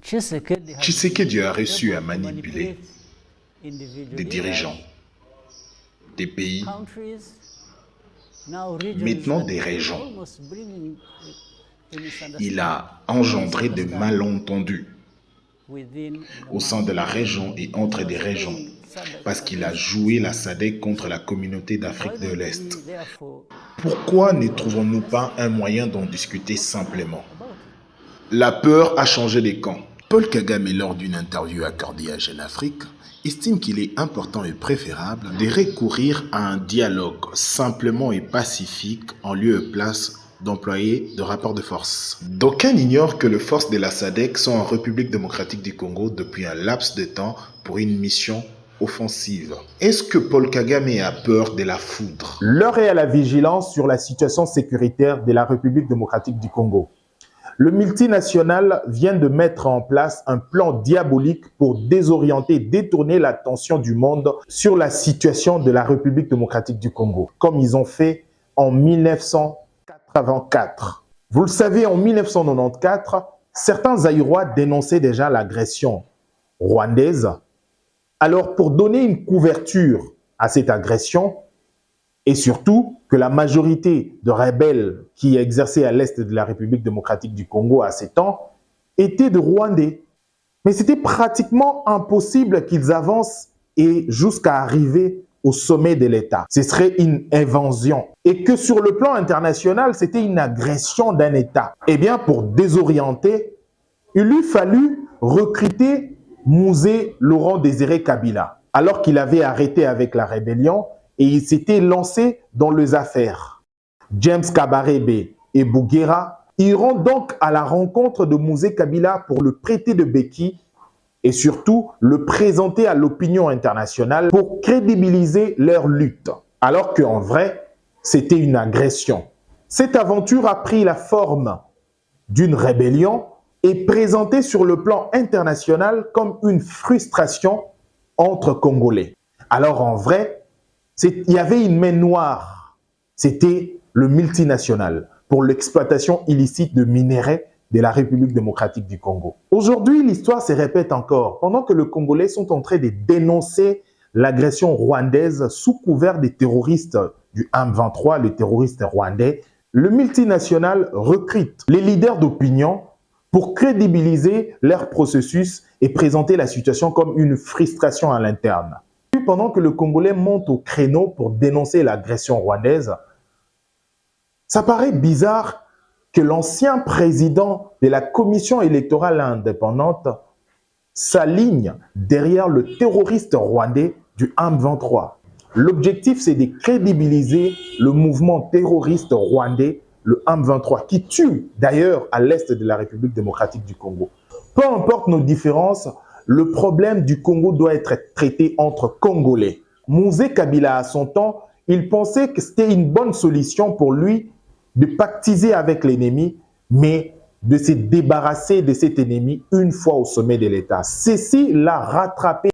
Tshisekedi a réussi à manipuler des dirigeants, des pays, maintenant des régions. Il a engendré des malentendus au sein de la région et entre des régions, parce qu'il a joué la SADC contre la communauté d'Afrique de l'Est. Pourquoi ne trouvons-nous pas un moyen d'en discuter simplement? La peur a changé les camps. Paul Kagame, lors d'une interview accordée à Jeune Afrique, estime qu'il est important et préférable de recourir à un dialogue simplement et pacifique en lieu et place d'employer de rapports de force. D'aucuns ignorent que les forces de la SADC sont en République démocratique du Congo depuis un laps de temps pour une mission offensive. Est-ce que Paul Kagame a peur de la foudre? L'heure est à la vigilance sur la situation sécuritaire de la République démocratique du Congo. Le multinational vient de mettre en place un plan diabolique pour désorienter et détourner l'attention du monde sur la situation de la République démocratique du Congo, comme ils ont fait en 1984. Vous le savez, en 1994, certains Zaïrois dénonçaient déjà l'agression rwandaise. Alors, pour donner une couverture à cette agression, et surtout que la majorité de rebelles qui exerçaient à l'est de la République démocratique du Congo à ces temps étaient de Rwandais. Mais c'était pratiquement impossible qu'ils avancent et jusqu'à arriver au sommet de l'État. Ce serait une invasion. Et que sur le plan international, c'était une agression d'un État. Eh bien, pour désorienter, il lui fallut recruter Mouzé Laurent Désiré Kabila, alors qu'il avait arrêté avec la rébellion et il s'était lancé dans les affaires. James Kabarebe et Bouguera iront donc à la rencontre de Mouzé Kabila pour le prêter de béquilles et surtout le présenter à l'opinion internationale pour crédibiliser leur lutte, alors qu'en vrai, c'était une agression. Cette aventure a pris la forme d'une rébellion et présentée sur le plan international comme une frustration entre Congolais. Alors en vrai, il y avait une main noire, c'était le multinational pour l'exploitation illicite de minerais de la République démocratique du Congo. Aujourd'hui, l'histoire se répète encore. Pendant que les Congolais sont en train de dénoncer l'agression rwandaise sous couvert des terroristes du M23, les terroristes rwandais, le multinational recrute les leaders d'opinion pour crédibiliser leur processus et présenter la situation comme une frustration à l'interne. Pendant que le Congolais monte au créneau pour dénoncer l'agression rwandaise, ça paraît bizarre que l'ancien président de la commission électorale indépendante s'aligne derrière le terroriste rwandais du M23. L'objectif, c'est de crédibiliser le mouvement terroriste rwandais, le M23, qui tue d'ailleurs à l'est de la République démocratique du Congo. Peu importe nos différences, le problème du Congo doit être traité entre Congolais. Mouzé Kabila, à son temps, il pensait que c'était une bonne solution pour lui de pactiser avec l'ennemi, mais de se débarrasser de cet ennemi une fois au sommet de l'État. Ceci l'a rattrapé